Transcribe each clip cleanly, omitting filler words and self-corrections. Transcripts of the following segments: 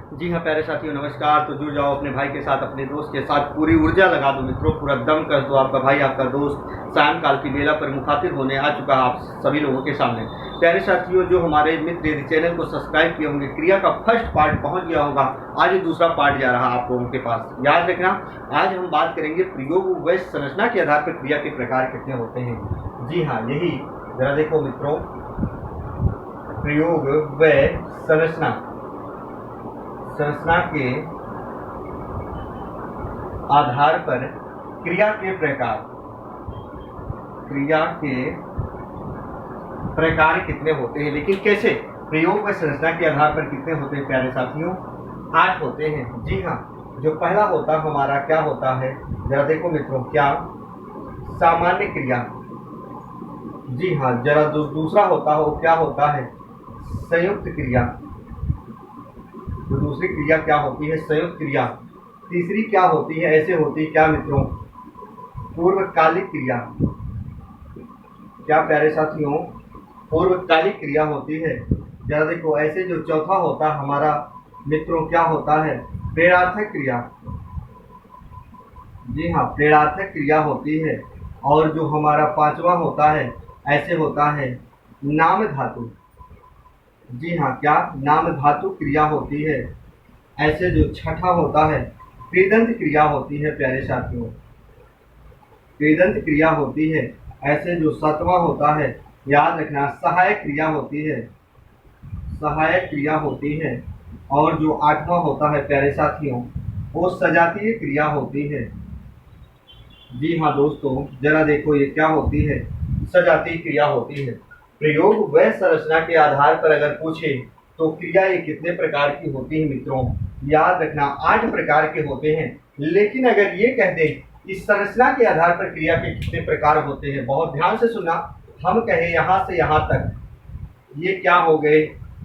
जी हाँ प्यारे साथियों, नमस्कार। तो जुड़ जाओ अपने भाई के साथ, अपने दोस्त के साथ, पूरी ऊर्जा लगा दो मित्रों, पूरा दम कर दो। आपका भाई, आपका दोस्त सायंकाल की बेला पर मुखातिब होने आ चुका है आप सभी लोगों के सामने। प्यारे साथियों, जो हमारे मित्र यदि चैनल को सब्सक्राइब किए होंगे, क्रिया का फर्स्ट पार्ट पहुंच गया होगा, आज ये दूसरा पार्ट जा रहा है आप लोगों के पास। याद रखना, आज हम बात करेंगे प्रयोग व संरचना के आधार पर क्रिया के प्रकार कितने होते हैं। जी हाँ, यही जरा देखो मित्रों, प्रयोग व संरचना के आधार पर क्रिया के प्रकार कितने होते हैं। लेकिन कैसे? प्रयोग व संरचना के आधार पर कितने होते हैं प्यारे साथियों? 8 होते हैं। जी हाँ, जो पहला होता हमारा क्या होता है, जरा देखो मित्रों, क्या? सामान्य क्रिया। जी हाँ, जरा दूसरा होता हो क्या होता है? संयुक्त क्रिया। तो दूसरी क्रिया क्या होती है? संयुक्त क्रिया। तीसरी क्या होती है? ऐसे होती क्या मित्रों? पूर्वकालिक क्रिया। क्या प्यारे साथियों? पूर्वकालिक क्रिया होती है। जरा देखो, ऐसे जो चौथा होता हमारा मित्रों क्या होता है? प्रेरणार्थक क्रिया। जी हाँ, प्रेरणार्थक क्रिया होती है। और जो हमारा पांचवा होता है, ऐसे होता है नाम धातु। जी हाँ, क्या? नाम धातु क्रिया होती है। ऐसे जो छठा होता है कृदंत क्रिया होती है प्यारे साथियों, कृदंत क्रिया होती है। ऐसे जो सातवां होता है, याद रखना, सहायक क्रिया होती है, सहायक क्रिया होती है। और जो आठवां होता है प्यारे साथियों, वो सजातीय क्रिया होती है। जी हाँ दोस्तों, जरा देखो ये क्या होती है? सजातीय क्रिया होती है। प्रयोग व संरचना के आधार पर अगर पूछे तो क्रिया ये कितने प्रकार की होती है मित्रों? याद रखना, 8 प्रकार के होते हैं। लेकिन अगर ये कह दें कि संरचना के आधार पर क्रिया के कितने प्रकार होते हैं, बहुत ध्यान से सुनना, हम कहें यहाँ से यहाँ तक, ये क्या हो गए?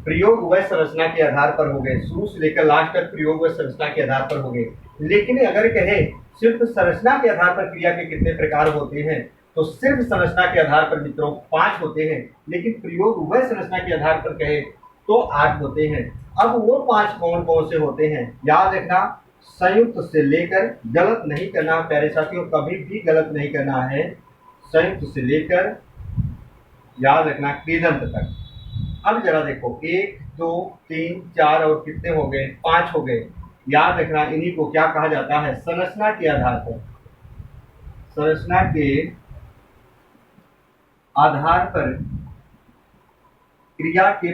प्रयोग व संरचना के आधार पर हो गए, शुरू से लेकर लास्ट तक प्रयोग व संरचना के आधार पर हो गए। लेकिन अगर कहे सिर्फ संरचना के आधार पर क्रिया के कितने प्रकार होते हैं, तो सिर्फ संरचना के आधार पर मित्रों 5 होते हैं। लेकिन प्रयोग व संरचना के आधार पर कहे तो 8 होते हैं। अब वो 5 कौन कौन से होते हैं? याद रखना, संयुक्त से लेकर, गलत नहीं करना प्यारे साथियों, कभी भी गलत नहीं करना है, संयुक्त से लेकर, याद रखना, कृदंत तक। अब जरा देखो, 1 2 3 4 और कितने हो गए? 5 हो गए। याद रखना, इन्हीं को क्या कहा जाता है? संरचना के आधार पर, संरचना के आधार पर क्रिया के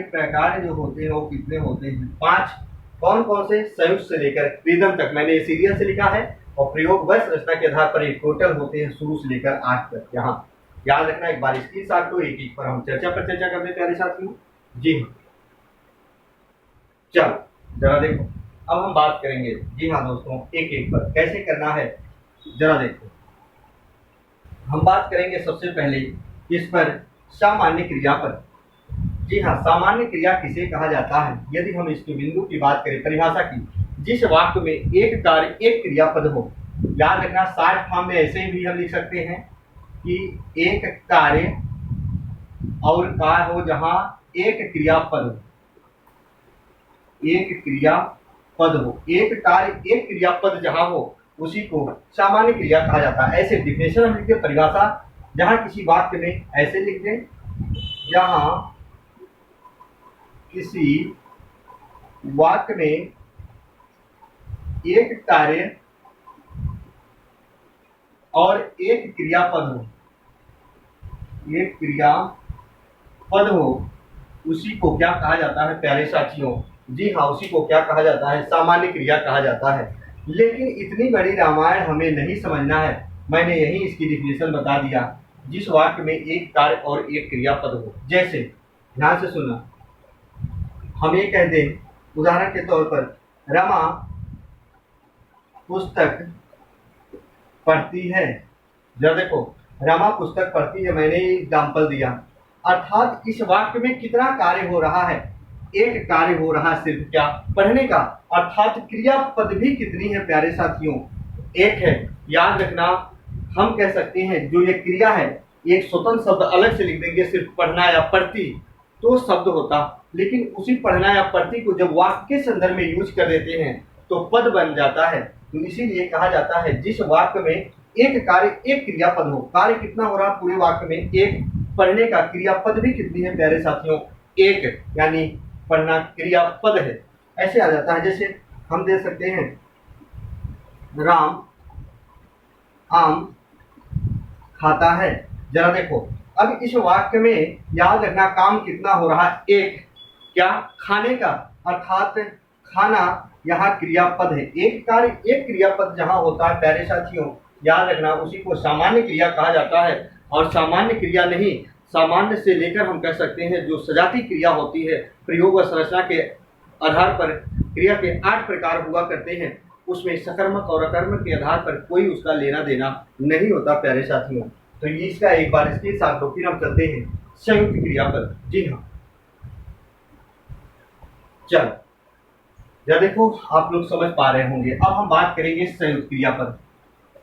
प्रकार जो होते हैं वो कितने होते हैं? 5। कौन कौन से? संयुक्त से लेकर कृदंत तक, मैंने ये सीरियल से लिखा है। और प्रयोग व संरचना के आधार पर एक टोटल होते हैं शुरू से लेकर 8 तक। यहाँ याद रखना, एक बार स्क्रीनशॉट लो, एक पर हम चर्चा करते प्यारे साथियों। जी हाँ, चलो जरा देखो, अब हम बात करेंगे। जी हाँ दोस्तों, एक पर कैसे करना है जरा देखो। हम बात करेंगे सबसे पहले इस पर, सामान्य क्रिया पर। जी हाँ, सामान्य क्रिया किसे कहा जाता है? यदि हम इसके बिंदु की बात करें, परिभाषा की, जिस वाक्य में एक कार्य एक क्रियापद हो। याद रखना, शॉर्ट फॉर्म में ऐसे भी हम लिख सकते हैं कि एक कार्य और कार्य हो जहां एक क्रियापद हो, एक क्रियापद हो, एक कार्य एक क्रियापद जहां हो, उसी को सामान्य क्रिया कहा जाता है। ऐसे डिफिनेशन हम लिखते, परिभाषा, जहां किसी वाक्य में ऐसे लिख दें, जहां किसी वाक्य में एक कार्य और एक क्रियापद हो, एक क्रियापद हो, उसी को क्या कहा जाता है प्यारे साथियों? जी हाँ, उसी को क्या कहा जाता है? सामान्य क्रिया कहा जाता है। लेकिन इतनी बड़ी रामायण हमें नहीं समझना है, मैंने यही इसकी डिफिनेशन बता दिया। जिस वाक्य में एक कार्य और एक क्रियापद हो, जैसे ध्यान से सुनना, हम ये कह दें उदाहरण के तौर पर, रमा पुस्तक पढ़ती है। जरा देखो, रमा पुस्तक पढ़ती है, मैंने एग्जाम्पल दिया। अर्थात इस वाक्य में कितना कार्य हो रहा है? एक कार्य हो रहा है, सिर्फ क्या? पढ़ने का। अर्थात क्रियापद भी कितनी है प्यारे साथियों? एक है। याद रखना, हम कह सकते हैं जो ये क्रिया है, एक स्वतंत्र शब्द अलग से लिख देंगे, सिर्फ पढ़ना या पढ़ती। तो शब्द होता, लेकिन उसी पढ़ना या पढ़ती को जब वाक्य के संदर्भ में यूज कर देते हैं तो पद बन जाता है। तो इसीलिए कहा जाता है जिस वाक्य में एक कार्य एक क्रियापद हो, कार्य कितना हो रहा पूरे वाक्य में एक, पढ़ने का क्रियापद भी कितनी है प्यारे साथियों, एक, यानी पढ़ना क्रियापद है। ऐसे आ जाता है, जैसे हम दे सकते हैं राम आम खाता है। जरा देखो, अब इस वाक्य में याद रखना काम कितना हो रहा है, एक, क्या, खाने का, अर्थात खाना यहाँ क्रियापद है। एक कार्य एक क्रियापद जहाँ होता है प्यारे साथियों, याद रखना उसी को सामान्य क्रिया कहा जाता है। और सामान्य क्रिया नहीं, सामान्य से लेकर हम कह सकते हैं जो सजाती क्रिया होती है, प्रयोग और संरचना के आधार पर क्रिया के 8 प्रकार हुआ करते हैं, उसमें सकर्मक और अकर्मक के आधार पर कोई उसका लेना देना नहीं होता प्यारे साथियों। तो ये इसका एक बार इसके साथ तो फिर हम चलते हैं संयुक्त क्रियापद। जी हाँ, चल या देखो आप लोग समझ पा रहे होंगे। अब हम बात करेंगे संयुक्त क्रियापद।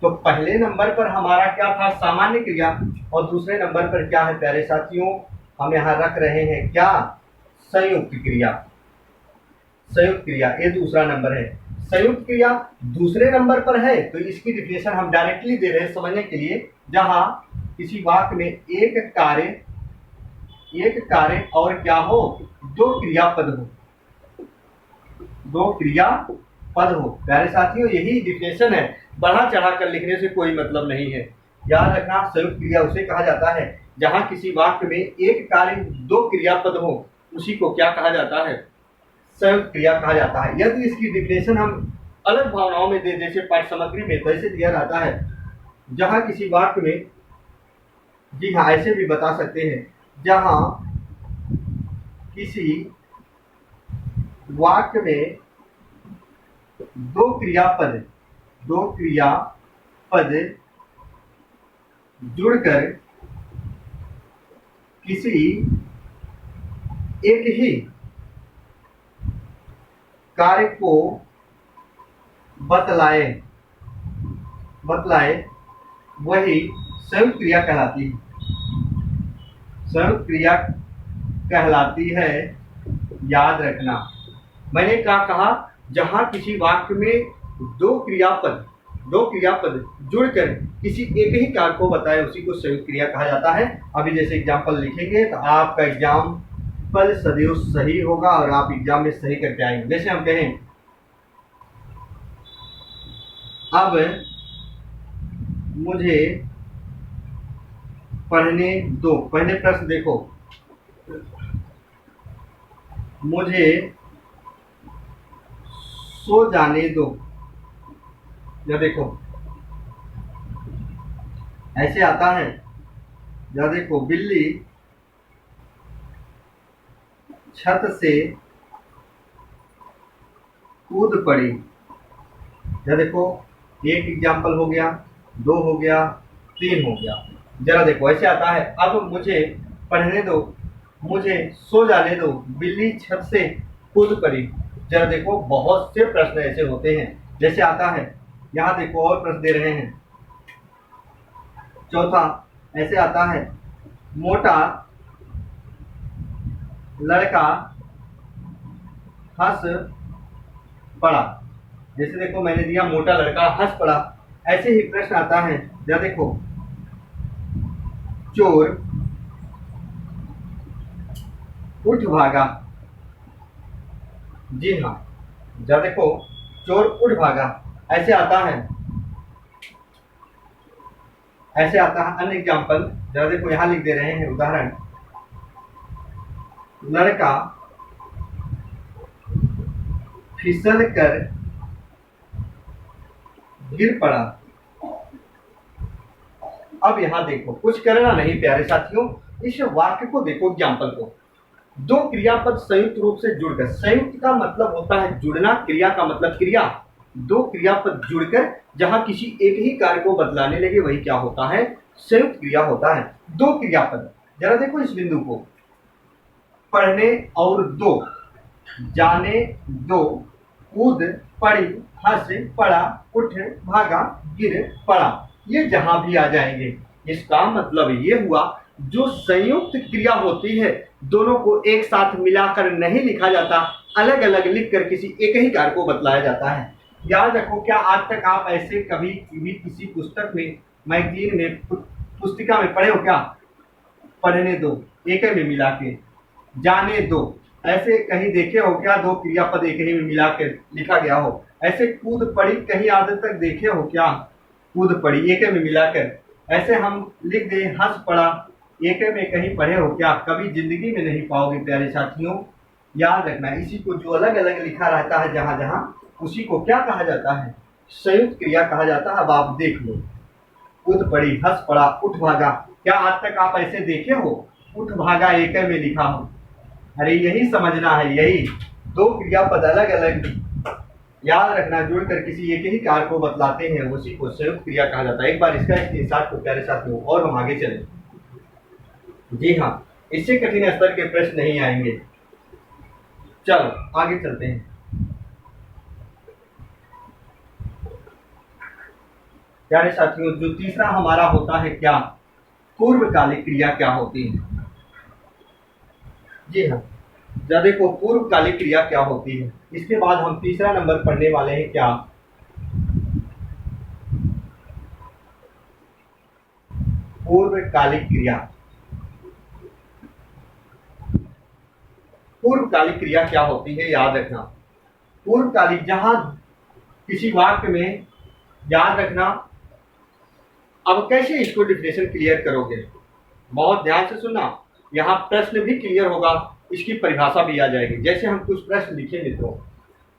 तो पहले नंबर पर हमारा क्या था, सामान्य क्रिया, और दूसरे नंबर पर क्या है प्यारे साथियों, हम यहाँ रख रहे हैं क्या, संयुक्त क्रिया। संयुक्त क्रिया ये दूसरा नंबर है। संयुक्त क्रिया दूसरे नंबर पर है, तो इसकी डिफिनेशन हम डायरेक्टली दे रहे हैं समझने के लिए, जहां किसी वाक्य में एक कार्य और क्या हो, दो क्रियापद हो, दो क्रियापद हो। प्यारे साथियों यही डिफिनेशन है, बढ़ा चढ़ा कर लिखने से कोई मतलब नहीं है। याद रखना संयुक्त क्रिया उसे कहा जाता है जहां किसी वाक्य में एक कार्य दो क्रियापद हो, उसी को क्या कहा जाता है, संयुक्त क्रिया कहा जाता है। यदि इसकी डिफिनेशन हम अलग भावनाओं में दे, जैसे पाठ्य सामग्री में, तो ऐसे दिया जाता है जहां किसी वाक्य में, जी हाँ ऐसे भी बता सकते हैं, जहां किसी वाक्य में दो क्रियापद जुड़कर किसी एक ही कार्य को बतलाए वही संयुक्त क्रिया कहलाती है। संयुक्त क्रिया कहलाती है, याद रखना मैंने क्या कहा, जहां किसी वाक्य में दो क्रियापद जुड़कर किसी एक ही कार्य को बताए उसी को संयुक्त क्रिया कहा जाता है। अभी जैसे एग्जाम्पल लिखेंगे तो आपका एग्जाम्पल सदैव सही होगा और आप एग्जाम में सही करके आएंगे। जैसे हम कहें, अब मुझे पढ़ने दो, पहले प्रश्न देखो, मुझे सो जाने दो। या देखो ऐसे आता है, या देखो बिल्ली छत से कूद पड़ी। या देखो एक एग्जाम्पल हो गया, दो हो गया, तीन हो गया। जरा देखो ऐसे आता है, अब मुझे पढ़ने दो, मुझे सो जाने दो, बिल्ली छत से कूद पड़ी। जरा देखो बहुत से प्रश्न ऐसे होते हैं। जैसे आता है, यहाँ देखो और प्रश्न दे रहे हैं। चौथा ऐसे आता है, मोटा लड़का हंस पड़ा। जैसे देखो मैंने दिया मोटा लड़का हंस पड़ा। ऐसे ही प्रश्न आता है, या देखो चोर उठ भागा। जी हाँ, जब देखो चोर उठ भागा ऐसे आता है, ऐसे आता है। अन्य एग्जाम्पल जरा देखो यहां लिख दे रहे हैं उदाहरण, लड़का फिसल कर गिर पड़ा। अब यहां देखो कुछ करना नहीं प्यारे साथियों, इस वाक्य को देखो, एग्जाम्पल को, दो क्रियापद संयुक्त रूप से जुड़कर, संयुक्त का मतलब होता है जुड़ना, क्रिया का मतलब क्रिया, दो क्रियापद जुड़कर जहां किसी एक ही कार्य को बतलाने लगे वही क्या होता है, संयुक्त क्रिया होता है। दो क्रियापद, जरा देखो इस बिंदु को, पढ़ने और दो, जाने दो, कूद पड़ी, हंस पड़ा, उठ भागा, गिर पड़ा, ये जहां भी आ जाएंगे इसका मतलब ये हुआ जो संयुक्त क्रिया होती है दोनों को एक साथ मिलाकर नहीं लिखा जाता, अलग अलग लिखकर किसी एक ही कार्य को बतलाया जाता है। याद रखो, क्या आज तक आप ऐसे कभी भी किसी पुस्तक में, मैगजीन में, पुस्तिका में पढ़े हो क्या? पढ़ने दो, एक में मिला के, जाने दो, ऐसे कहीं देखे हो क्या? दो क्रियापद एक ही में मिला के लिखा गया हो? ऐसे कूद पड़ी कहीं आज तक देखे हो क्या? कूद पड़ी एक में मिलाकर ऐसे हम लिख दे हंस पड़ा, एक में कहीं पढ़े हो क्या? कभी जिंदगी में नहीं पाओगे प्यारे साथियों। याद रखना, इसी को जो अलग अलग लिखा रहता है जहां जहां, उसी को क्या कहा जाता है? संयुक्त क्रिया कहा जाता है। अब आप देख लो, कूद पड़ी, हंस पड़ा, उठ भागा, क्या आज तक आप ऐसे देखे हो? उठ भागा एक में लिखा हो? अरे यही समझना है, यही दो क्रियापद अलग अलग याद रखना जुड़कर किसी एक ही कार्य को बतलाते हैं, उसी को संयुक्त क्रिया कहा जाता है। एक बार इसका स्क्रीनशॉट को प्यारे साथियों, और हम आगे चलें। जी हाँ, इससे कठिन स्तर के प्रश्न नहीं आएंगे। चलो आगे चलते हैं। प्यारे साथियों, जो तीसरा हमारा होता है क्या? पूर्वकालिक क्रिया क्या होती है? जी हाँ, जरा देखो पूर्वकालिक क्रिया क्या होती है। इसके बाद हम तीसरा नंबर पढ़ने वाले हैं क्या? पूर्वकालिक क्रिया। पूर्वकालिक क्रिया क्या होती है याद रखना। पूर्वकालिक, जहां किसी वाक्य में, याद रखना, अब कैसे इसको डिफिनेशन क्लियर करोगे? बहुत ध्यान से सुनना, यहाँ प्रश्न भी क्लियर होगा, इसकी परिभाषा भी आ जाएगी। जैसे हम कुछ प्रश्न लिखे मित्रों,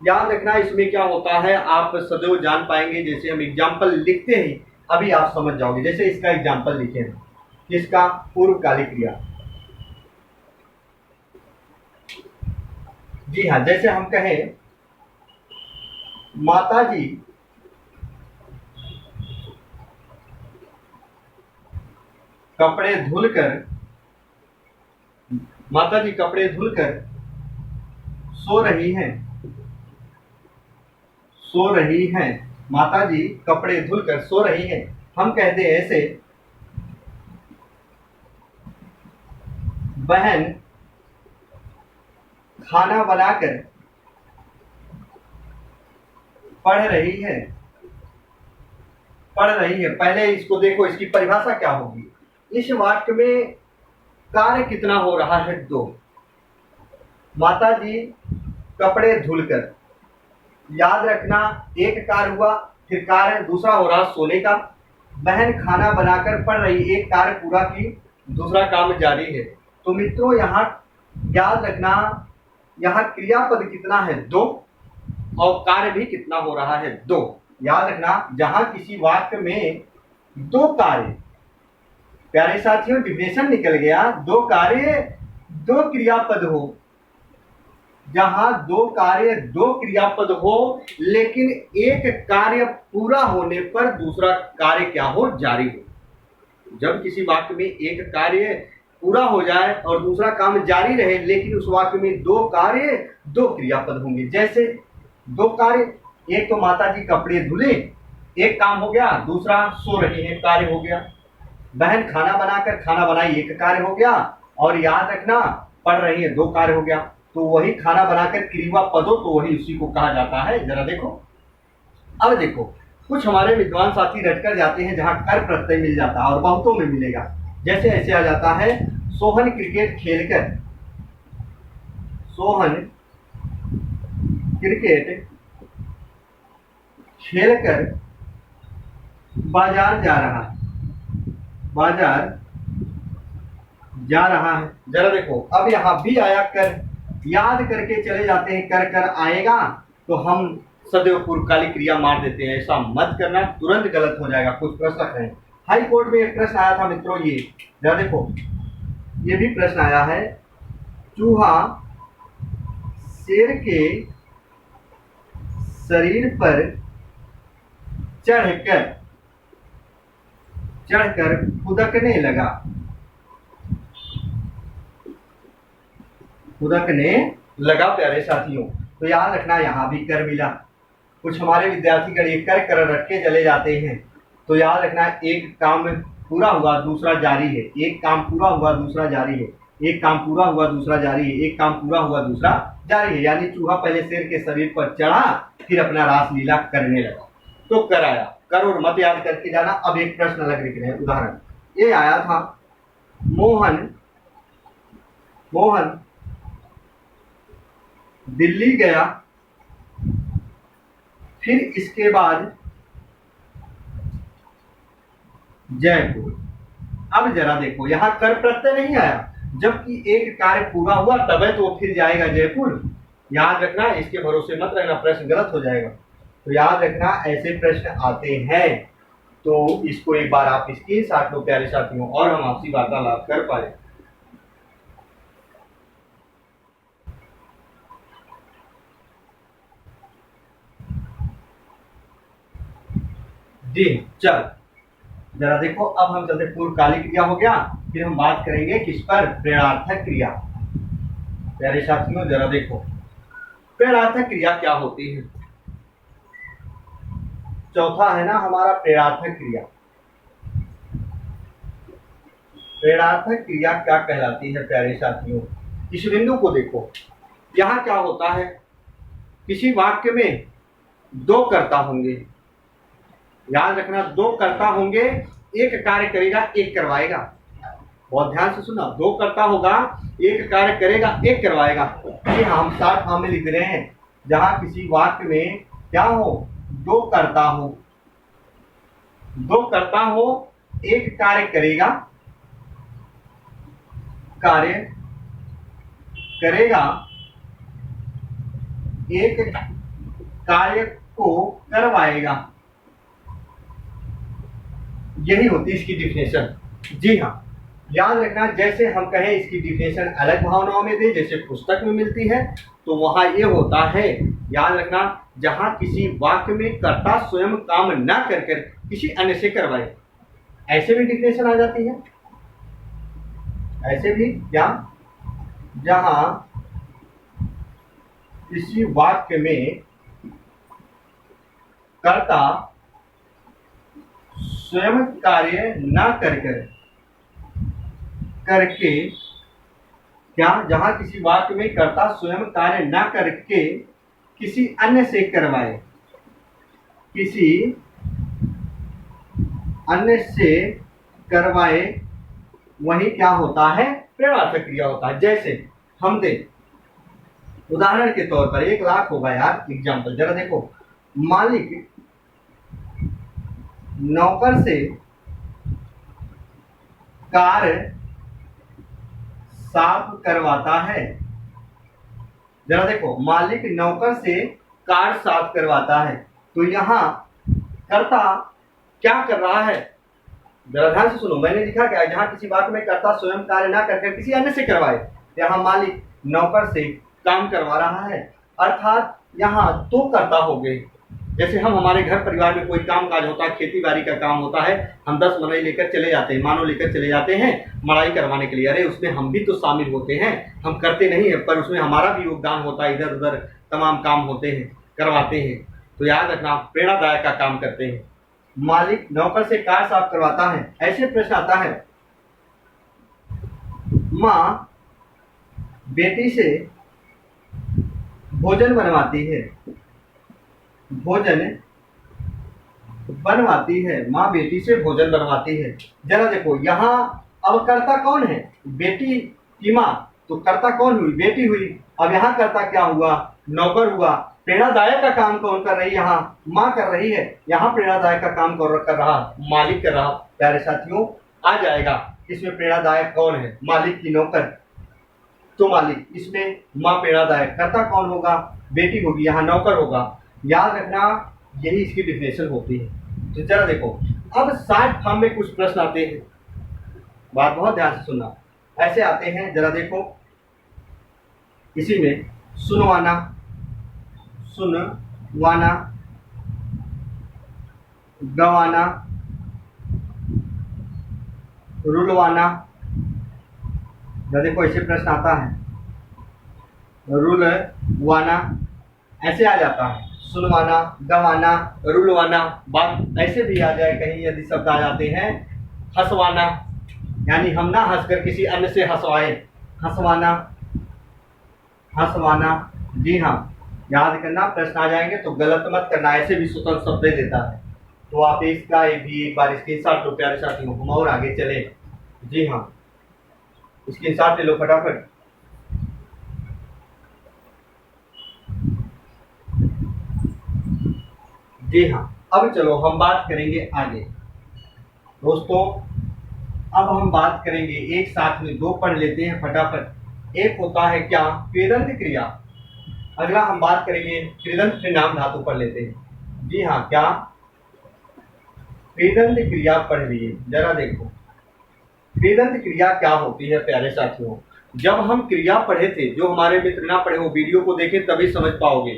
याद रखना इसमें क्या होता है आप सदैव जान पाएंगे। जैसे हम एग्जाम्पल लिखते हैं, अभी आप समझ जाओगे। जैसे इसका एग्जाम्पल लिखे हैं, किसका? पूर्वकालिक क्रिया। जी हाँ, जैसे हम कहें माता जी कपड़े धुलकर, माता जी कपड़े धुलकर सो रही हैं, सो रही हैं, माता जी कपड़े धुलकर सो रही हैं। हम कहते हैं ऐसे, बहन खाना बनाकर पढ़ रही है, पढ़ रही है। पहले इसको देखो, इसकी परिभाषा क्या होगी। इस वाक्य में कार्य कितना हो रहा है? दो। माता जी कपड़े धुलकर, याद रखना एक कार्य हुआ, फिर कार्य दूसरा हो रहा सोने का। बहन खाना बनाकर पढ़ रही, एक कार्य पूरा की, दूसरा काम जारी है। तो मित्रों यहाँ याद रखना, यहाँ क्रियापद कितना है? दो, और कार्य भी कितना हो रहा है? दो। याद रखना, जहां किसी वाक्य में दो कार्य, प्यारे साथियों डिफिनेशन निकल गया, दो कार्य दो क्रियापद हो, जहां दो कार्य दो क्रियापद हो, लेकिन एक कार्य पूरा होने पर दूसरा कार्य क्या हो? जारी हो। जब किसी वाक्य में एक कार्य पूरा हो जाए और दूसरा काम जारी रहे, लेकिन उस वाक्य में दो कार्य दो क्रियापद होंगे। जैसे दो कार्य, एक तो माता जी कपड़े धुले, एक काम हो गया, दूसरा सो रही है, कार्य हो गया। बहन खाना बनाकर खाना बनाई, एक कार्य हो गया, और याद रखना पढ़ रही है, दो कार्य हो गया। तो वही खाना बनाकर क्रिया पद हो, तो वही उसी को कहा जाता है। जरा देखो, अब देखो कुछ हमारे विद्वान साथी रटकर जाते हैं जहां कर प्रत्यय मिल जाता है, और बहुतों में मिलेगा। जैसे ऐसे आ जाता है, सोहन क्रिकेट खेलकर, सोहन क्रिकेट खेलकर बाजार जा रहा है, बाजार जा रहा है। जरा देखो, अब यहाँ भी आया कर, याद करके चले जाते हैं, कर कर आएगा तो हम सदैव पूर्वकालिक क्रिया मार देते हैं। ऐसा मत करना, तुरंत गलत हो जाएगा। कुछ प्रश्न है, हाई कोर्ट में एक प्रश्न आया था मित्रों, ये जरा देखो, ये भी प्रश्न आया है, चूहा शेर के शरीर पर चढ़कर खुदकने लगा, खुदकने लगा। प्यारे साथियों, तो याद रखना यहाँ भी कर मिला। कुछ हमारे विद्यार्थीगण ये कर रट के चले जाते हैं, तो याद रखना एक काम पूरा हुआ दूसरा जारी है, एक काम पूरा हुआ दूसरा जारी है। एक काम पूरा हुआ दूसरा जारी है, एक काम पूरा हुआ दूसरा जारी है। यानी चूहा पहले शेर के शरीर पर चढ़ा, फिर अपना रासलीला करने लगा। तो कराया, कर और मत याद करके जाना। अब एक प्रश्न अलग लिख रहे हैं। उदाहरण ये आया था, मोहन दिल्ली गया, फिर इसके बाद जयपुर। अब जरा देखो, यहां कर प्रत्यय नहीं आया, जबकि एक कार्य पूरा हुआ तब तो फिर जाएगा जयपुर। याद रखना, इसके भरोसे मत रहना, प्रश्न गलत हो जाएगा। तो याद रखना, ऐसे प्रश्न आते हैं। तो इसको एक बार आप इसके साथ लो प्यारे साथियों, और हम आपसी वार्तालाप कर पाए। जी चल, जरा देखो, अब हम चलते, पूर्वकालिक क्रिया हो गया, फिर हम बात करेंगे किस पर, प्रेरणार्थक क्रिया। प्यारे साथियों जरा देखो, प्रेरणार्थक क्रिया क्या होती है। चौथा है ना हमारा प्रेरणार्थक क्रिया। प्रेरणार्थक क्रिया क्या कहलाती है प्यारे साथियों। इस बिंदु को देखो, यहां क्या होता है, किसी वाक्य में दो कर्ता होंगे। याद रखना, दो कर्ता होंगे, एक कार्य करेगा एक करवाएगा। बहुत ध्यान से सुना, दो कर्ता होगा, एक कार्य करेगा एक करवाएगा। ये हम 60 में लिख रहे हैं, जहां किसी वाक्य में क्या हो, दो कर्ता हो, एक कार्य करेगा एक कार्य को करवाएगा। यही होती है इसकी डिफिनेशन। जी हाँ, याद रखना, जैसे हम कहें इसकी डिफिनेशन अलग भावनाओं में दे, जैसे पुस्तक में मिलती है, तो वहां ये होता है, याद रखना, जहां किसी वाक्य में कर्ता स्वयं काम न कर किसी अन्य से करवाए, ऐसे भी डिफिनेशन आ जाती है। ऐसे भी क्या, जहां किसी वाक्य में कर्ता स्वयं कार्य न करके क्या, जहां किसी वाक्य में कर्ता स्वयं कार्य न करके किसी अन्य से करवाए, किसी अन्य से करवाए, वही क्या होता है, प्रेरणार्थक क्रिया होता है। जैसे हम दे उदाहरण के तौर पर, 1 लाख होगा यार, एग्जाम्पल जरा देखो, मालिक नौकर से कार साफ करवाता है। जरा देखो, मालिक नौकर से कार साफ करवाता है, तो यहां कर्ता क्या कर रहा है, जरा ध्यान से सुनो। मैंने लिखा क्या, जहां किसी वाक्य में कर्ता स्वयं कार्य ना करके किसी अन्य से करवाए, यहां मालिक नौकर से काम करवा रहा है, अर्थात यहां दो कर्ता हो गए। जैसे हम हमारे घर परिवार में कोई काम काज होता है, खेती बाड़ी का काम होता है, हम 10 मनई लेकर चले जाते हैं, मानो लेकर चले जाते हैं मड़ाई करवाने के लिए। अरे उसमें हम भी तो शामिल होते हैं, हम करते नहीं है, पर उसमें हमारा भी योगदान होता है, इधर उधर तमाम काम होते हैं, करवाते हैं। तो याद रखना, प्रेरणादायक का काम करते हैं। मालिक नौकर से कार साफ करवाता है। ऐसे प्रश्न आता है, माँ बेटी से भोजन बनवाती है, माँ बेटी से भोजन बनवाती है। जरा देखो, यहाँ अब कर्ता कौन है, बेटी की माँ, तो कर्ता कौन हुई, बेटी हुई। अब यहाँ कर्ता क्या हुआ, नौकर हुआ। प्रेरणादायक का काम कौन कर रही है, यहाँ माँ कर रही है, यहाँ प्रेरणादायक का काम कर रहा मालिक कर रहा। प्यारे साथियों, आ जाएगा इसमें प्रेरणादायक कौन है, मालिक की नौकर, तो मालिक, इसमें माँ प्रेरणादायक, कर्ता कौन होगा, बेटी होगी, यहाँ नौकर होगा। याद रखना, यही इसकी डिफिनेशन होती है। तो जरा देखो, अब 60 फॉर्म में कुछ प्रश्न आते हैं, बात बहुत ध्यान से सुनना। ऐसे आते हैं, जरा देखो, इसी में सुनवाना, गवाना, रुलवाना। जरा देखो, ऐसे प्रश्न आता है, रुलवाना, ऐसे आ जाता है, सुनवाना, गवाना, रुलवाना। बात ऐसे भी आ जाए कहीं, यदि शब्द आ जाते हैं, हंसवाना, यानी हम ना हंसकर किसी अन्य से हंसवाए, हंसवाना, हंसवाना। जी हाँ, याद करना, प्रश्न आ जाएंगे तो गलत मत करना, ऐसे भी स्वतंत्र शब्द दे देता है। तो आप इसका एक बार स्क्रीनशॉट लो प्यारे साथियों, हम और आगे चले। जी हाँ, स्क्रीनशॉट ले लो फटाफट। जी हाँ, अब चलो हम बात करेंगे आगे। दोस्तों, अब हम बात करेंगे, एक साथ में दो पढ़ लेते हैं फटाफट। एक होता है क्या, कृदंत क्रिया। अगला हम बात करेंगे कृदंत नाम धातु पढ़ लेते हैं। जी हाँ, क्या कृदंत क्रिया पढ़ लिए, जरा देखो कृदंत क्रिया क्या होती है प्यारे साथियों। जब हम क्रिया पढ़े थे, जो हमारे मित्र ना पढ़े वो वीडियो को देखें तभी समझ पाओगे।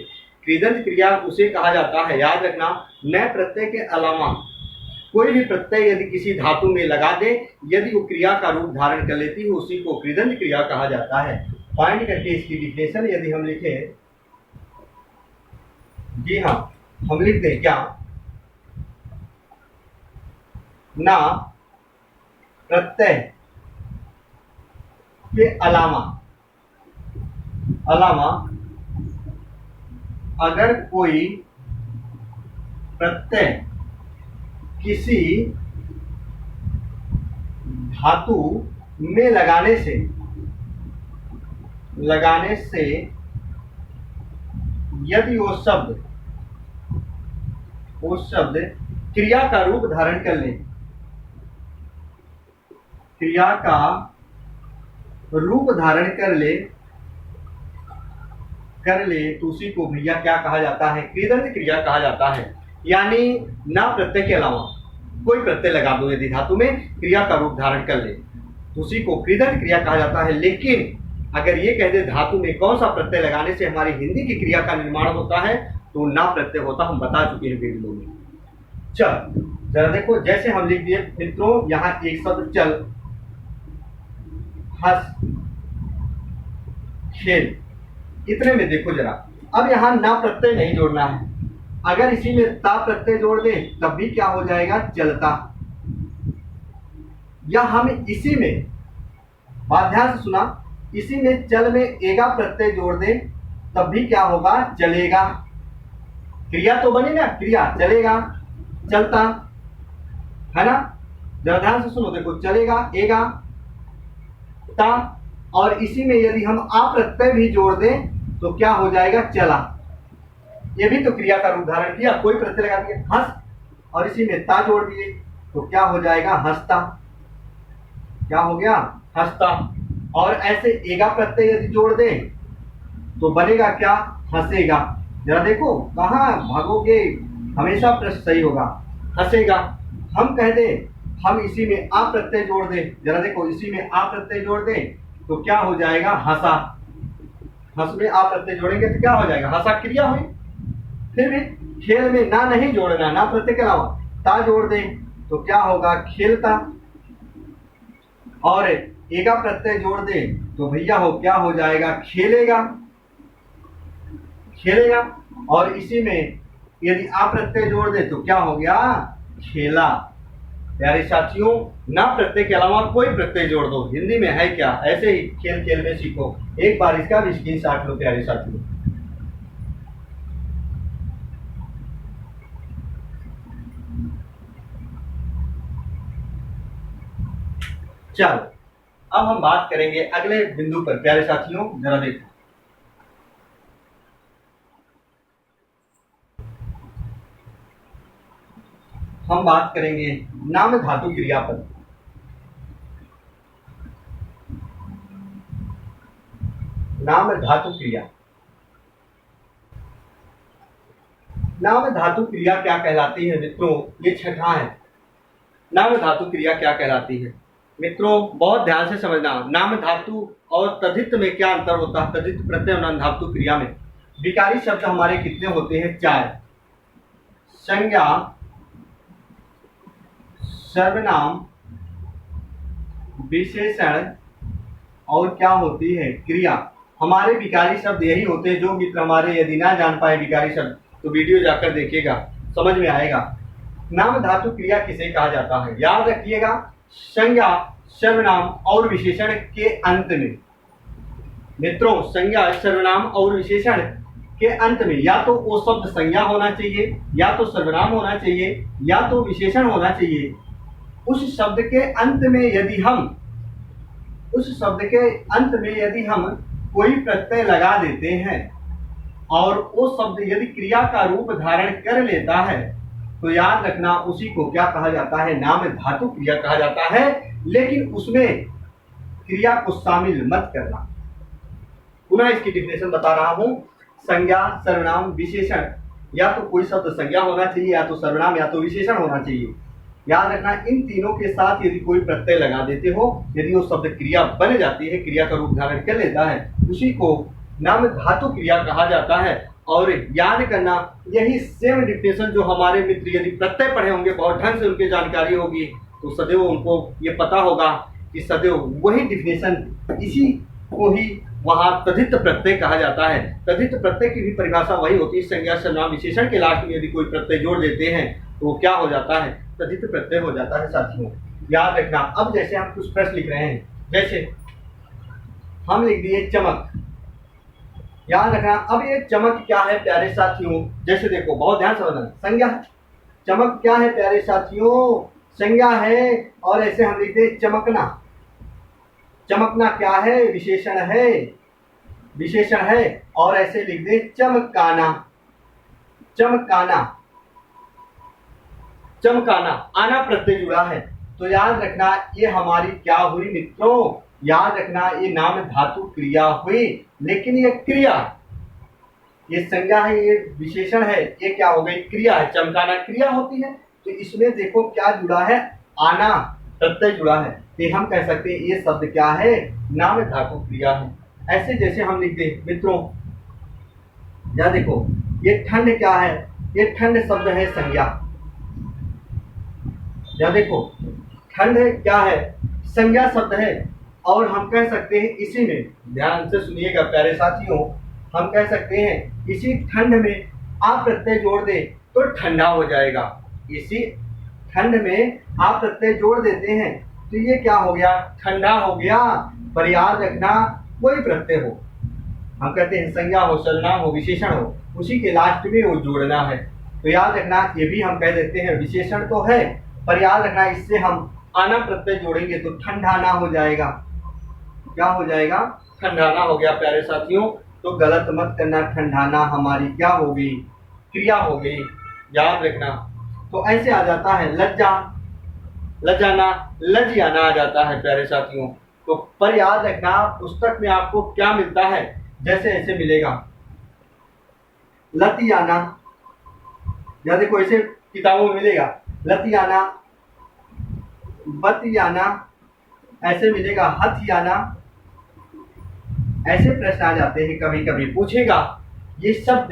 कृदंत क्रिया उसे कहा जाता है, याद रखना, नए प्रत्यय के अलावा कोई भी प्रत्यय यदि किसी धातु में लगा दे, यदि वो क्रिया का रूप धारण कर लेती है, उसी को कृदंत क्रिया कहा जाता है। पॉइंट करके इसकी डिफिनेशन यदि हम लिखे, जी हाँ, हम लिख दें क्या, ना प्रत्यय के अलावा अगर कोई प्रत्यय किसी धातु में लगाने से यदि वो शब्द क्रिया का रूप धारण कर ले, क्रिया का रूप धारण कर ले तो उसी को भैया क्या कहा जाता है, कृदंत क्रिया कहा जाता है। यानी ना प्रत्यय के अलावा कोई प्रत्यय लगा दो यदि धातु में, क्रिया का रूप धारण कर ले तो उसी को कृदंत क्रिया कहा जाता है। लेकिन अगर ये कह दे धातु में कौन सा प्रत्यय लगाने से हमारी हिंदी की क्रिया का निर्माण होता है, तो ना प्रत्यय होता, हम बता चुके हैं वीडियो में। चल जरा देखो, जैसे हम लिख दिए मित्रों, यहाँ एक शब्द चल, हंस, खेल, इतने में देखो जरा। अब यहाँ ना प्रत्यय नहीं जोड़ना है, अगर इसी में ता प्रत्यय जोड़ दें तब भी क्या हो जाएगा, चलता। या हम इसी में, बात ध्यान से सुना, इसी में चल में एगा प्रत्यय जोड़ दें तब भी क्या होगा, चलेगा। क्रिया तो बनी ना, क्रिया चलेगा, चलता, है ना। जरा ध्यान से सुनो, देखो चलेगा, एगा, ता, और इसी में यदि हम आ प्रत्यय भी जोड़ दें तो क्या हो जाएगा, चला। ये भी तो क्रिया का रूप धारण किया, कोई प्रत्यय लगा दिया, हंस, और इसी में ता जोड़ दिए तो क्या हो जाएगा, हंसता। क्या हो गया, हंसता। और ऐसे एगा प्रत्यय यदि जोड़ दें तो बनेगा क्या, हंसेगा। जरा देखो कहाँ भागोगे, हमेशा प्रश्न सही होगा, हंसेगा। हम कह दें, हम इसी में आ प्रत्यय जोड़ दें, जरा देखो इसी में आ प्रत्यय जोड़ दें तो क्या हो जाएगा, हंसा। हंस में आ प्रत्यय जोड़ेंगे तो क्या हो जाएगा, हंसा क्रिया हुई। फिर भी खेल में ना नहीं जोड़ना, ना प्रत्यय के अलावा ता जोड़ दें तो क्या होगा, खेलता। और एगा प्रत्यय जोड़ दें तो भैया हो क्या हो जाएगा, खेलेगा, खेलेगा। और इसी में यदि आ प्रत्यय जोड़ दे तो क्या हो गया, खेला। प्यारे साथियों, ना प्रत्यय के अलावा कोई प्रत्यय जोड़ दो, हिंदी में है क्या, ऐसे ही खेल खेल में सीखो। एक बार इसका भी स्क्रीनशॉट लो प्यारे साथियों। चलो अब हम बात करेंगे अगले बिंदु पर प्यारे साथियों, जरा देखो। हम बात करेंगे नाम धातु क्रिया पर। नाम धातु क्रिया, नाम धातु क्रिया क्या कहलाती है मित्रों, ये छठा है। नाम धातु क्रिया क्या कहलाती है मित्रों, बहुत ध्यान से समझना। नाम धातु और तद्धित में क्या अंतर होता है, तद्धित प्रत्यय और नाम धातु क्रिया में विकारी शब्द हमारे कितने होते हैं, 4। संज्ञा, सर्वनाम, विशेषण और क्या होती है, क्रिया। हमारे विकारी शब्द यही होते हैं। जो मित्र हमारे यदि ना जान पाए विकारी शब्द तो वीडियो जाकर देखिएगा, समझ में आएगा। नाम धातु क्रिया किसे कहा जाता है, याद रखिएगा, संज्ञा, सर्वनाम और विशेषण के अंत में मित्रों, संज्ञा सर्वनाम और विशेषण के अंत में या तो वो शब्द संज्ञा होना चाहिए, या तो सर्वनाम होना चाहिए, या तो विशेषण होना चाहिए। उस शब्द के अंत में यदि हम कोई प्रत्यय लगा देते हैं और वो शब्द यदि क्रिया का रूप धारण कर लेता है तो याद रखना उसी को क्या कहा जाता है, नाम धातु क्रिया कहा जाता है। लेकिन उसमें क्रिया को शामिल मत करना। पुनः इसकी डिफिनेशन बता रहा हूं। संज्ञा सर्वनाम विशेषण, या तो कोई शब्द संज्ञा होना चाहिए, या तो सर्वनाम, या तो विशेषण होना चाहिए। याद रखना इन तीनों के साथ यदि कोई प्रत्यय लगा देते हो, यदि वो शब्द क्रिया बन जाती है, क्रिया का रूप धारण कर लेता है, उसी को नाम धातु क्रिया कहा जाता है। और याद करना यही सेम डिफिनेशन जो हमारे मित्र यदि प्रत्यय पढ़े होंगे, बहुत ढंग से उनकी जानकारी होगी, तो सदैव उनको ये पता होगा कि सदैव वही डिफिनेशन, इसी को ही वहां तद्धित प्रत्यय कहा जाता है। तद्धित प्रत्यय की भी परिभाषा वही होती है। संज्ञा सर्वनाम विशेषण के लास्ट में यदि कोई प्रत्यय जोड़ देते हैं तो क्या हो जाता है, तद्धित प्रत्यय हो जाता है साथियों, याद रखना। अब जैसे हम कुछ प्रश्न लिख रहे हैं, जैसे हम लिख दिए चमक, याद रखना। अब ये चमक क्या है प्यारे साथियों, जैसे देखो बहुत ध्यान से समझना, संज्ञा चमक क्या है प्यारे साथियों, संज्ञा है। और ऐसे हम लिखते चमकना, चमकना क्या है, विशेषण है, विशेषण है। और ऐसे लिख दे चमकाना, चमकाना, चमकाना, आना प्रत्यय जुड़ा है। तो याद रखना ये हमारी क्या हुई मित्रों, याद रखना ये नाम धातु क्रिया हुई। लेकिन ये क्रिया, ये संज्ञा है, ये विशेषण है, ये क्या हो गई, क्रिया है। चमकाना क्रिया होती है, तो इसमें देखो क्या जुड़ा है, आना प्रत्यय जुड़ा है। तो हम कह सकते हैं ये शब्द क्या है, नाम धातु क्रिया है। ऐसे जैसे हम लिखते मित्रों, या देखो ये ठंड क्या है, ये ठंड शब्द है संज्ञा। या देखो ठंड है क्या है, संज्ञा शब्द है। और हम कह सकते हैं इसी में, ध्यान से सुनिएगा प्यारे साथियों, हम कह सकते हैं इसी ठंड में आप प्रत्यय जोड़ दे तो ठंडा हो जाएगा। इसी ठंड में आप प्रत्यय जोड़ देते हैं तो ये क्या हो गया, ठंडा हो गया। पर याद रखना कोई प्रत्यय हो, हम कहते हैं संज्ञा हो, सर्वनाम हो, विशेषण हो, उसी के लास्ट में वो जोड़ना है। तो याद रखना ये भी हम कह देते हैं विशेषण तो है, पर याद रखना इससे हम आना प्रत्यय जोड़ेंगे तो ठंडाना हो जाएगा। क्या हो जाएगा, ठंडाना हो गया प्यारे साथियों। तो गलत मत करना, ठंडाना हमारी क्या हो गई, क्रिया हो गई, याद रखना। तो ऐसे आ जाता है लज्जा, लजाना, लजियाना आ जाता है प्यारे साथियों। तो पर याद रखना पुस्तक में आपको क्या मिलता है, जैसे ऐसे मिलेगा लतियाना, या देखो ऐसे किताबों में मिलेगा लतियाना, बतियाना, ऐसे मिलेगा हथियाना। ऐसे प्रश्न आ जाते हैं, कभी कभी पूछेगा ये शब्द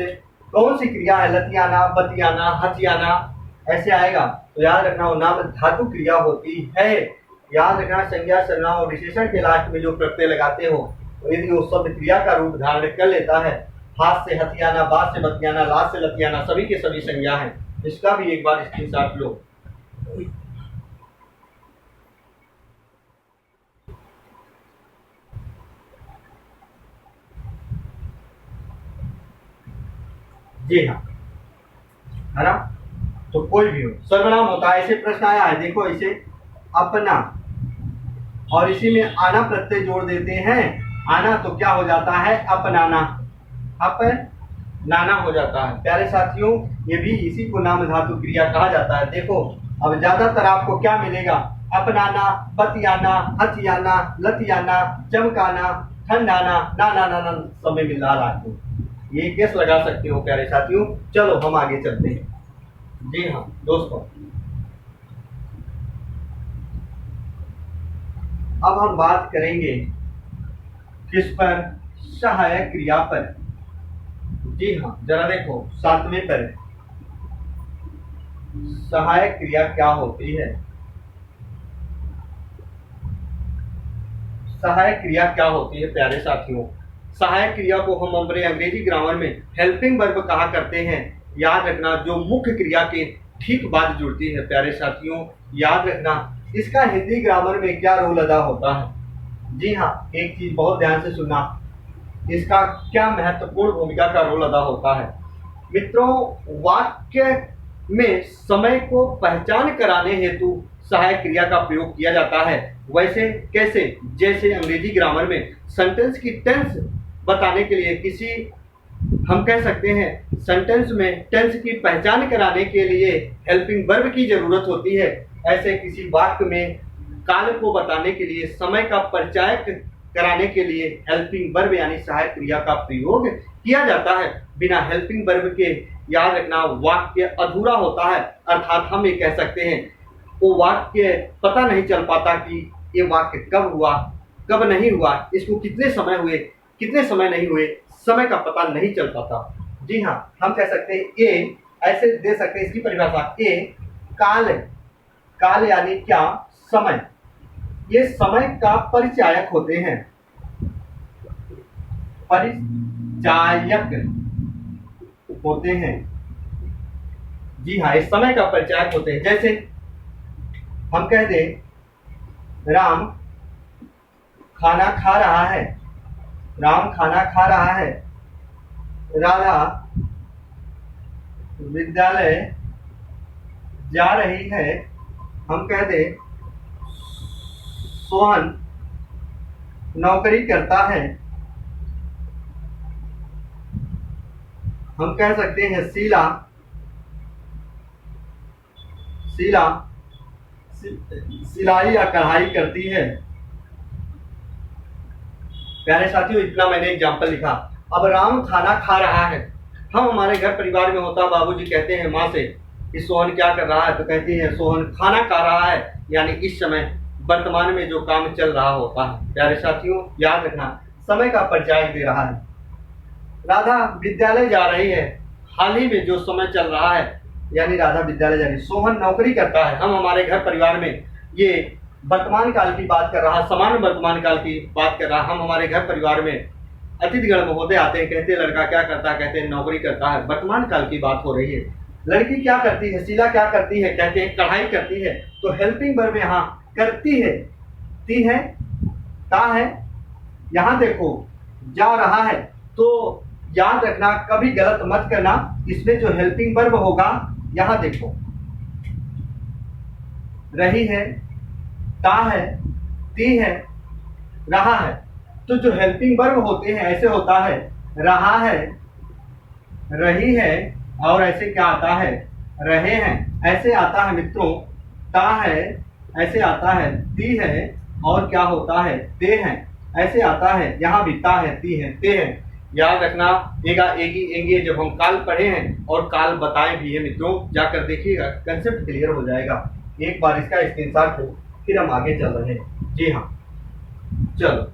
कौन सी क्रिया है, लतियाना, बतियाना, हथियाना, ऐसे आएगा। तो याद रखना वो नाम धातु क्रिया होती है। याद रखना संज्ञा सर्वनाम और विशेषण के लास्ट में जो प्रत्यय लगाते हो, तो यदि वो शब्द क्रिया का रूप धारण कर लेता है, हाथ से हथियाना, बात से बतियाना, लात से लतियाना, सभी के सभी संज्ञा है। इसका भी एक बार स्क्रीनशॉट लो। जी हाँ, है ना। तो कोई भी हो, सर्वनाम होता है। ऐसे प्रश्न आया है, देखो इसे अपना, और इसी में आना प्रत्यय जोड़ देते हैं, आना तो क्या हो जाता है, अपनाना, अपनाना हो जाता है प्यारे साथियों। ये भी इसी को नाम धातु क्रिया कहा जाता है। देखो अब ज्यादातर आपको क्या मिलेगा, अपनाना, बतियाना, हथियाना, लतियाना, चमकाना, ठंडाना, नाना नाना सब में मिल रहा है। ये कैसे लगा सकते हो प्यारे साथियों। चलो हम आगे चलते हैं। जी हाँ दोस्तों, अब हम बात करेंगे किस पर, सहायक क्रिया पर। जी हाँ जरा देखो 7वें पर, सहायक क्रिया क्या होती है। सहायक क्रिया क्या होती है प्यारे साथियों। सहायक क्रिया को हम अपने अंग्रेजी ग्रामर में हेल्पिंग वर्ब कहा करते हैं। याद रखना जो मुख्य क्रिया के ठीक बाद जुड़ती है प्यारे साथियों। याद रखना इसका हिंदी ग्रामर में क्या रोल अदा होता है। जी हाँ, एक चीज बहुत ध्यान से सुनना, इसका क्या महत्वपूर्ण भूमिका का रोल अदा होता है। मित्रों, वाक्य में समय को पहचान कराने हेतु सहायक क्रिया का प्रयोग किया जाता है। वैसे कैसे? जैसे अंग्रेजी ग्रामर में सेंटेंस की टेंस बताने के लिए किसी, हम कह सकते हैं सेंटेंस में टेंस की पहचान कराने के लिए हेल्पिंग वर्ब की जरूरत होती है। ऐसे किसी वाक्य में काल को बताने के लिए, समय का परिचय कराने के लिए हेल्पिंग वर्ब यानी सहायक क्रिया का प्रयोग किया जाता है। बिना हेल्पिंग वर्ब के याद रखना वाक्य अधूरा होता है, अर्थात हम ये कह सकते हैं वो वाक्य पता नहीं चल पाता कि ये वाक्य कब हुआ, कब नहीं हुआ, इसको कितने समय हुए, कितने समय नहीं हुए, समय का पता नहीं चल पाता। जी हाँ, हम कह सकते हैं ए, ऐसे दे सकते हैं इसकी परिभाषा, ए काल, काल यानी क्या? समय। ये समय का परिचायक होते हैं, परिचायक होते हैं। जी हाँ, इस समय का परिचायक होते हैं। जैसे हम कह दें राम खाना खा रहा है, राम खाना खा रहा है, राधा विद्यालय जा रही है, हम कह दें सोहन नौकरी करता है, हम कह सकते हैं शीला सिलाई या कढ़ाई करती है। प्यारे साथियों, इतना मैंने एग्जाम्पल लिखा। अब राम खाना खा रहा है, हम हमारे घर परिवार में होता बाबूजी कहते हैं माँ से कि सोहन क्या कर रहा है, तो कहती है सोहन खाना खा रहा है, यानी इस समय वर्तमान में जो काम चल रहा होता है। प्यारे साथियों, याद रखना समय का परिचय दे रहा है। राधा विद्यालय जा रही है, हाल ही में जो समय चल रहा है, यानी राधा विद्यालय जा रही है। सोहन नौकरी करता है, हम हमारे घर परिवार में ये वर्तमान काल की बात कर रहा, समान वर्तमान काल की बात कर रहा। हम हमारे घर परिवार में अतिथिगण महोदय आते हैं, कहते हैं लड़का क्या करता है, कहते हैं नौकरी करता है। वर्तमान काल की बात हो रही है। लड़की क्या करती है, शीला क्या करती है, कहते हैं कढ़ाई करती है। तो हेल्पिंग वर्ब यहाँ करती है, ती है, ता है। यहाँ देखो जा रहा है, तो याद रखना कभी गलत मत करना, इसमें जो हेल्पिंग वर्ब होगा, यहाँ देखो रही है, ता है, ती है, रहा है। तो जो हेल्पिंग वर्ब होते हैं ऐसे होता है रहा है, रही है, और ऐसे क्या आता है, रहे हैं, ऐसे आता है मित्रों। ता है, ऐसे आता है, ती है, और क्या होता है, ते हैं, ऐसे आता है। यहाँ भी ता है, ती है, ते है। याद रखना एगा, एगी, एंगे जब हम काल पढ़े हैं और काल बताए भी है मित्रों, जाकर देखिएगा, कंसेप्ट क्लियर हो जाएगा। एक बार इसका स्क्रीनशॉट लो, फिर हम आगे चल रहे हैं। जी हाँ, चलो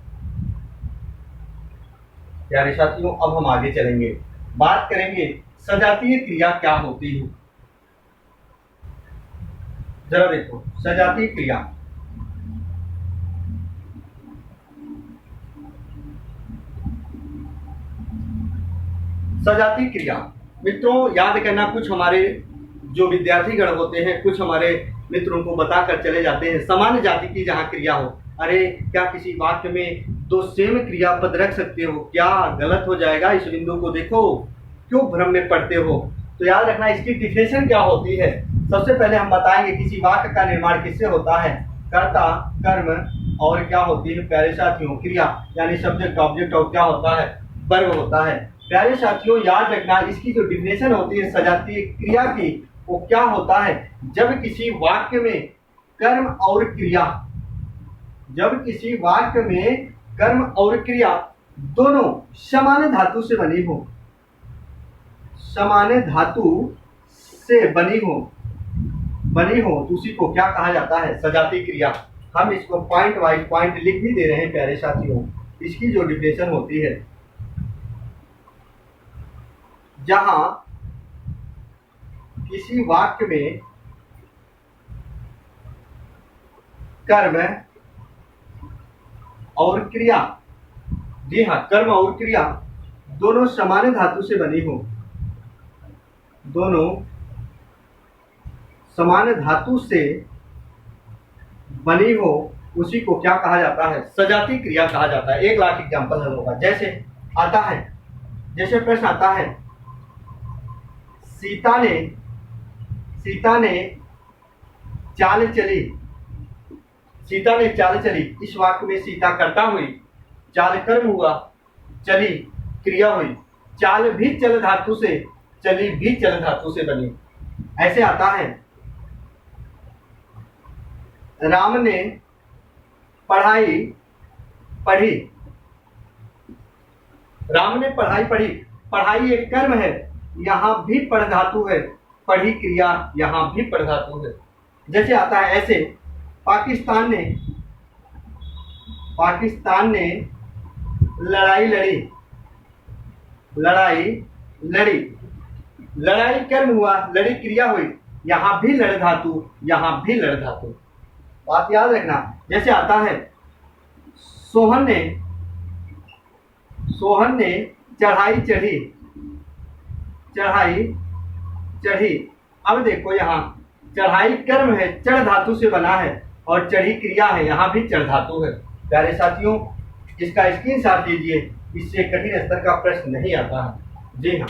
प्यारे साथियों, अब हम आगे चलेंगे, बात करेंगे सजातीय क्रिया क्या होती है। जरा देखो सजातीय क्रिया। सजातीय क्रिया मित्रों, याद करना, कुछ हमारे जो विद्यार्थीगण होते हैं, कुछ हमारे मित्रों को बताकर चले जाते हैं सामान्य जाति की जहाँ क्रिया हो। अरे क्या किसी वाक्य में दो सेम क्रियापद रख सकते हो क्या? गलत हो जाएगा, इस बिंदु को देखो, क्यों भ्रम में पड़ते हो? तो याद रखना इसकी डिफिनेशन क्या होती है। सबसे पहले हम बताएंगे किसी वाक्य का निर्माण किससे होता है, कर्ता, कर्म, और क्या होती है प्यारे साथियों, क्रिया, यानी सब्जेक्ट, ऑब्जेक्ट, और क्या होता है, वर्ब होता है। प्यारे साथियों, याद रखना इसकी जो डिफिनेशन होती है सजातीय क्रिया की, वो क्या होता है, जब किसी वाक्य में कर्म और क्रिया, जब किसी वाक्य में कर्म और क्रिया दोनों समान धातु से बनी हो, समान धातु से बनी हो, तो उसी को क्या कहा जाता है, सजातीय क्रिया। हम इसको पॉइंट वाइज पॉइंट लिख भी दे रहे हैं प्यारे साथियों। इसकी जो डिफिनेशन होती है, जहां किसी वाक्य में कर्म और क्रिया, जी हाँ, कर्म और क्रिया दोनों समान धातु से बनी हो, दोनों समान धातु से बनी हो, उसी को क्या कहा जाता है, सजातीय क्रिया कहा जाता है। 1 लाख एग्जाम्पल हल होगा। जैसे आता है। जैसे प्रश्न आता है, सीता ने चाल चली। सीता ने चाल चली, इस वाक्य में सीता कर्ता हुई, चाल कर्म हुआ, चली क्रिया हुई। चाल भी चल धातु से, चली भी चल धातु से बनी। ऐसे आता है, राम ने पढ़ाई पढ़ी। राम ने पढ़ाई पढ़ी, पढ़ाई एक कर्म है, यहां भी पढ़ धातु है, पढ़ी क्रिया, यहां भी पढ़ धातु है। जैसे आता है ऐसे, पाकिस्तान ने लड़ाई लड़ी। लड़ाई लड़ी, लड़ाई कर्म हुआ, लड़ी क्रिया हुई, यहां भी लड़ धातु, यहां भी लड़ धातु। बात याद रखना। जैसे आता है, सोहन ने चढ़ाई चढ़ी। चढ़ाई चढ़ी, अब देखो यहाँ चढ़ाई कर्म है, चढ़ धातु से बना है, और चढ़ी क्रिया है, यहाँ भी चढ़ धातु है। प्यारे साथियों, इसका स्क्रीनशॉट लीजिए, इससे कठिन स्तर का प्रश्न नहीं आता है। जी हाँ।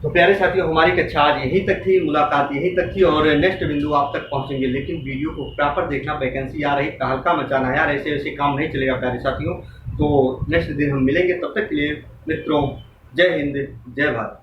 तो प्यारे साथियों, हमारी कक्षा आज यहीं तक थी, मुलाकात यहीं तक थी, और नेक्स्ट बिंदु आप तक पहुंचेंगे। लेकिन वीडियो को प्रॉपर देखना, वैकेंसी आ रही, तहलका मचाना यार, ऐसे ऐसे काम नहीं चलेगा प्यारे साथियों। तो नेक्स्ट दिन हम मिलेंगे, तब तक के लिए मित्रों, जय हिंद, जय भारत।